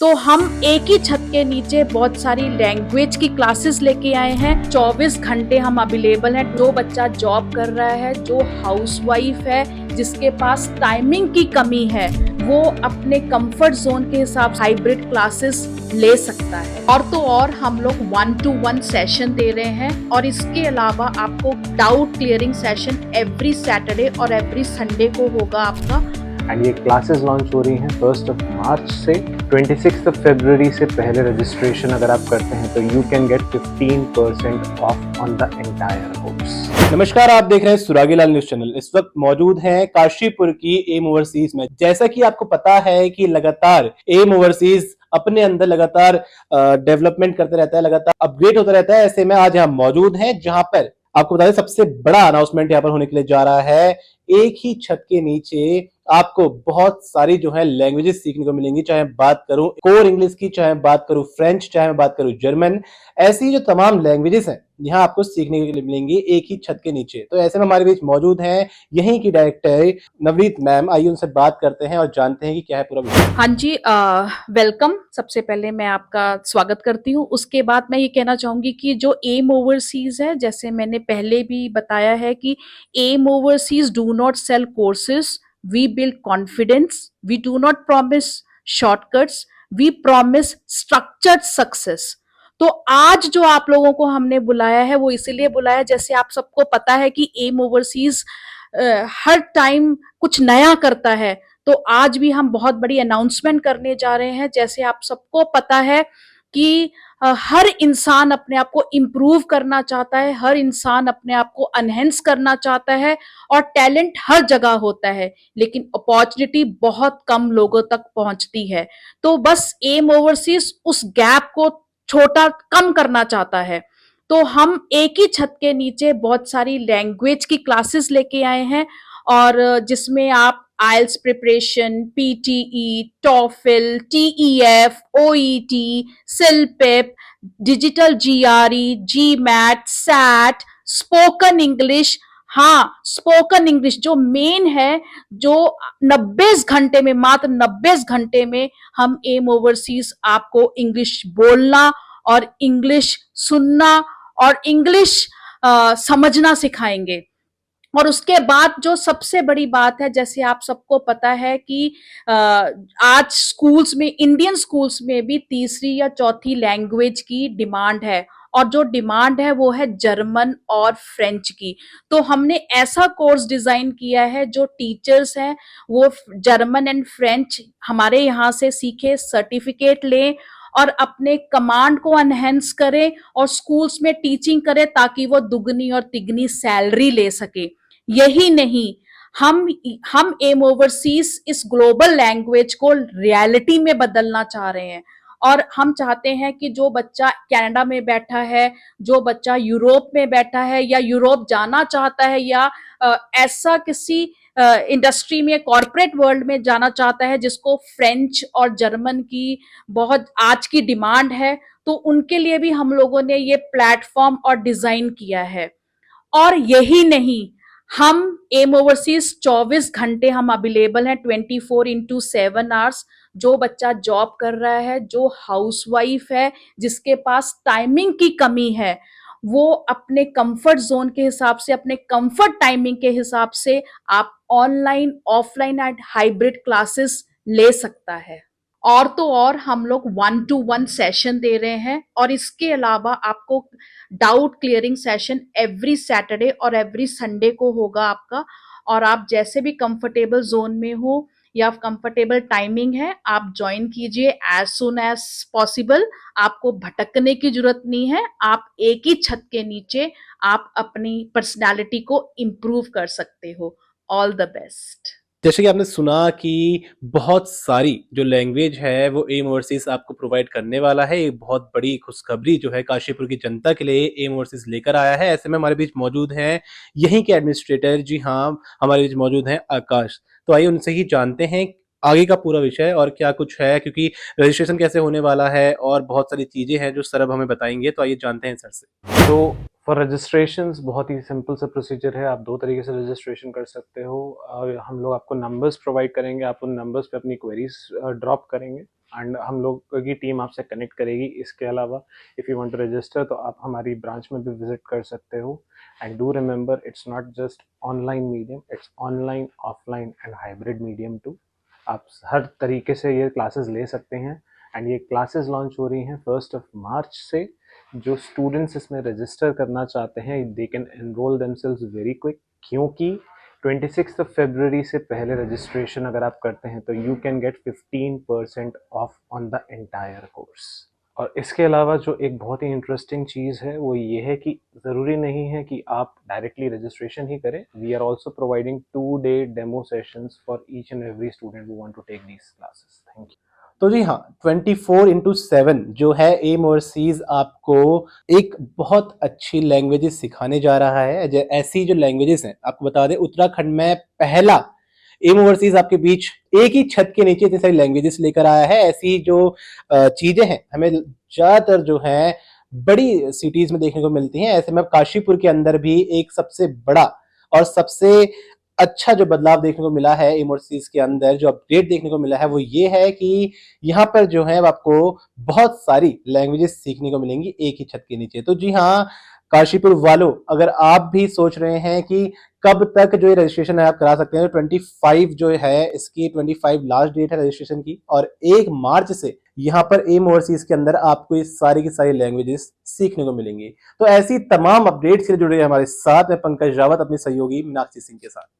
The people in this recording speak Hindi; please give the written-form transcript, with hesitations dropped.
तो हम एक ही छत के नीचे बहुत सारी लैंग्वेज की क्लासेस लेके आए हैं। 24 घंटे हम अवेलेबल हैं। जो बच्चा जॉब कर रहा है, जो हाउसवाइफ है, जिसके पास टाइमिंग की कमी है, वो अपने कंफर्ट जोन के हिसाब से हाइब्रिड क्लासेस ले सकता है। और तो और हम लोग 1-to-1 सेशन दे रहे हैं और इसके अलावा आपको doubt clearing session every Saturday और एवरी संडे को होगा आपका। एंड ये क्लासेस लॉन्च हो रही हैं 1 मार्च से 26 फरवरी से पहले रजिस्ट्रेशन अगर आप करते हैं तो you can get 15% of on the entire course. नमस्कार, आप देख रहे हैं सुरागीलाल न्यूज चैनल। इस वक्त मौजूद हैं काशीपुर की एम ओवरसीज में। जैसा कि आपको पता है कि लगातार एम ओवरसीज अपने अंदर लगातार डेवलपमेंट करते रहता है, लगातार अपग्रेड होता रहता है। ऐसे में आज यहाँ मौजूद हैं जहां पर आपको बता दें सबसे बड़ा अनाउंसमेंट यहाँ पर होने के लिए जा रहा है। एक ही छत के नीचे आपको बहुत सारी जो है लैंग्वेजेस सीखने को मिलेंगी, चाहे बात करूं कोर इंग्लिश की, चाहे बात करूं फ्रेंच, चाहे बात करूं जर्मन। ऐसी जो तमाम लैंग्वेजेस हैं यहाँ आपको सीखने के लिए मिलेंगी एक ही छत के नीचे। तो ऐसे में हमारे बीच मौजूद हैं यहीं की डायरेक्टर नवनीत मैम। आइए उनसे बात करते हैं और जानते हैं कि क्या है पूरा विषय। हाँ जी, वेलकम। सबसे पहले मैं आपका स्वागत करती हूँ। उसके बाद मैं ये कहना चाहूंगी कि जो एम ओवरसीज है, जैसे मैंने पहले भी बताया है कि M Overseas do not sell courses, we build confidence, we do not promise shortcuts, we promise structured success. तो आज जो आप लोगों को हमने बुलाया है वो इसीलिए बुलाया, जैसे आप सबको पता है कि एम ओवरसीज हर टाइम कुछ नया करता है। तो आज भी हम बहुत बड़ी अनाउंसमेंट करने जा रहे हैं। जैसे आप सबको पता है कि हर इंसान अपने आप को इम्प्रूव करना चाहता है, हर इंसान अपने आप को एनहेंस करना चाहता है और टैलेंट हर जगह होता है, लेकिन अपॉर्चुनिटी बहुत कम लोगों तक पहुंचती है। तो बस एम ओवरसीज उस गैप को छोटा कम करना चाहता है। तो हम एक ही छत के नीचे बहुत सारी लैंग्वेज की क्लासेस लेके आए हैं और जिसमें आप IELTS preparation, PTE, TOEFL, TEF, OET, CELPIP, digital GRE, GMAT, SAT, spoken English. हाँ, स्पोकन इंग्लिश जो मेन है, जो 90 घंटे में, मात्र 90 घंटे में हम एम ओवरसीज आपको इंग्लिश बोलना और इंग्लिश सुनना और इंग्लिश समझना सिखाएंगे। और उसके बाद जो सबसे बड़ी बात है, जैसे आप सबको पता है कि आज स्कूल्स में, इंडियन स्कूल्स में भी तीसरी या चौथी लैंग्वेज की डिमांड है और जो डिमांड है वो है जर्मन और फ्रेंच की। तो हमने ऐसा कोर्स डिजाइन किया है जो टीचर्स हैं वो जर्मन एंड फ्रेंच हमारे यहाँ से सीखे, सर्टिफिकेट लें और अपने कमांड को एनहेंस करें और स्कूल्स में टीचिंग करें ताकि वो दुगनी और तिगनी सैलरी ले सके। यही नहीं, हम एम ओवरसीज इस ग्लोबल लैंग्वेज को रियलिटी में बदलना चाह रहे हैं और हम चाहते हैं कि जो बच्चा कनाडा में बैठा है, जो बच्चा यूरोप में बैठा है या यूरोप जाना चाहता है या ऐसा किसी इंडस्ट्री में, कॉर्पोरेट वर्ल्ड में जाना चाहता है जिसको फ्रेंच और जर्मन की बहुत आज की डिमांड है, तो उनके लिए भी हम लोगों ने ये प्लेटफॉर्म और डिजाइन किया है। और यही नहीं, हम एम ओवरसीज 24 घंटे हम अवेलेबल हैं, 24/7 आवर्स। जो बच्चा जॉब कर रहा है, जो हाउसवाइफ है, जिसके पास टाइमिंग की कमी है, वो अपने कंफर्ट जोन के हिसाब से, अपने कंफर्ट टाइमिंग के हिसाब से आप online, offline and hybrid classes ले सकता है। और तो और हम लोग 1-to-1 सेशन दे रहे हैं और इसके अलावा आपको doubt clearing session every Saturday और एवरी संडे को होगा आपका। और आप जैसे भी कंफर्टेबल जोन में हो या कंफर्टेबल टाइमिंग है, आप ज्वाइन कीजिए एज सुन एज पॉसिबल। आपको भटकने की जरूरत नहीं है, आप एक ही छत के नीचे आप अपनी पर्सनालिटी को इम्प्रूव कर सकते हो। All the best. जैसे कि आपने सुना कि बहुत सारी जो लैंग्वेज है वो एम ओवरसीज आपको प्रोवाइड करने वाला है। एक बहुत बड़ी खुशखबरी जो है काशीपुर की जनता के लिए एम ओवरसीज लेकर आया है। ऐसे में हमारे बीच मौजूद हैं यहीं के एडमिनिस्ट्रेटर, जी हाँ, हमारे बीच मौजूद हैं आकाश। तो आइए उनसे ही जानते हैं आगे का पूरा विषय और क्या कुछ है, क्योंकि रजिस्ट्रेशन कैसे होने वाला है और बहुत सारी चीजें हैं जो सर अब हमें बताएंगे। तो आइए जानते हैं सर से। तो फॉर रजिस्ट्रेशंस बहुत ही सिंपल सा प्रोसीजर है। आप 2 तरीके से रजिस्ट्रेशन कर सकते हो। हम लोग आपको नंबर्स प्रोवाइड करेंगे, आप उन नंबर्स पे अपनी क्वेरीज ड्रॉप करेंगे एंड हम लोग की टीम आपसे कनेक्ट करेगी। इसके अलावा if you want to register तो आप हमारी ब्रांच में भी विजिट कर सकते हो। And do remember, it's not just online medium, it's online, offline and hybrid medium too. आप हर तरीके से ये क्लासेस ले सकते हैं। एंड ये क्लासेस लॉन्च हो रही हैं 1 मार्च से। जो स्टूडेंट्स इसमें रजिस्टर करना चाहते हैं they can enrol themselves very quick, क्योंकि 26 फरवरी से पहले रजिस्ट्रेशन अगर आप करते हैं तो you can get 15% of on the entire course. और इसके अलावा जो एक बहुत ही इंटरेस्टिंग चीज़ है वो ये है कि ज़रूरी नहीं है कि आप डायरेक्टली रजिस्ट्रेशन ही करें। We are also providing 2-day demo sessions for each and every student who want to take these classes. Thank you. तो जी हाँ, 24/7 जो है एम ओवरसीज आपको एक बहुत अच्छी लैंग्वेजेस सिखाने जा रहा है। ऐसी जो लैंग्वेजेस हैं, आपको बता दें उत्तराखंड में पहला एम ओवरसीज आपके बीच एक ही छत के नीचे इतनी सारी लैंग्वेजेस लेकर आया है। ऐसी जो चीजें हैं हमें ज्यादातर जो है बड़ी सिटीज में देखने को मिलती हैं। ऐसे में काशीपुर के अंदर भी एक सबसे बड़ा और सबसे अच्छा जो बदलाव देखने को मिला है एम ओवरसीज के अंदर, जो अपडेट देखने को मिला है वो ये है कि यहाँ पर जो है आपको बहुत सारी लैंग्वेजेस सीखने को मिलेंगी एक ही छत के नीचे। तो जी हाँ, काशीपुर वालों, अगर आप भी सोच रहे हैं कि कब तक जो ये रजिस्ट्रेशन है आप करा सकते हैं, तो 25 जो है इसकी 25 लास्ट डेट है रजिस्ट्रेशन की, और 1 मार्च से यहाँ पर एम ओवरसीज के अंदर आपको ये सारी की सारी लैंग्वेजेस सीखने को मिलेंगी। तो ऐसी तमाम अपडेट्स के लिए जुड़े हमारे साथ में पंकज रावत अपने सहयोगी मीनाक्षी सिंह के साथ।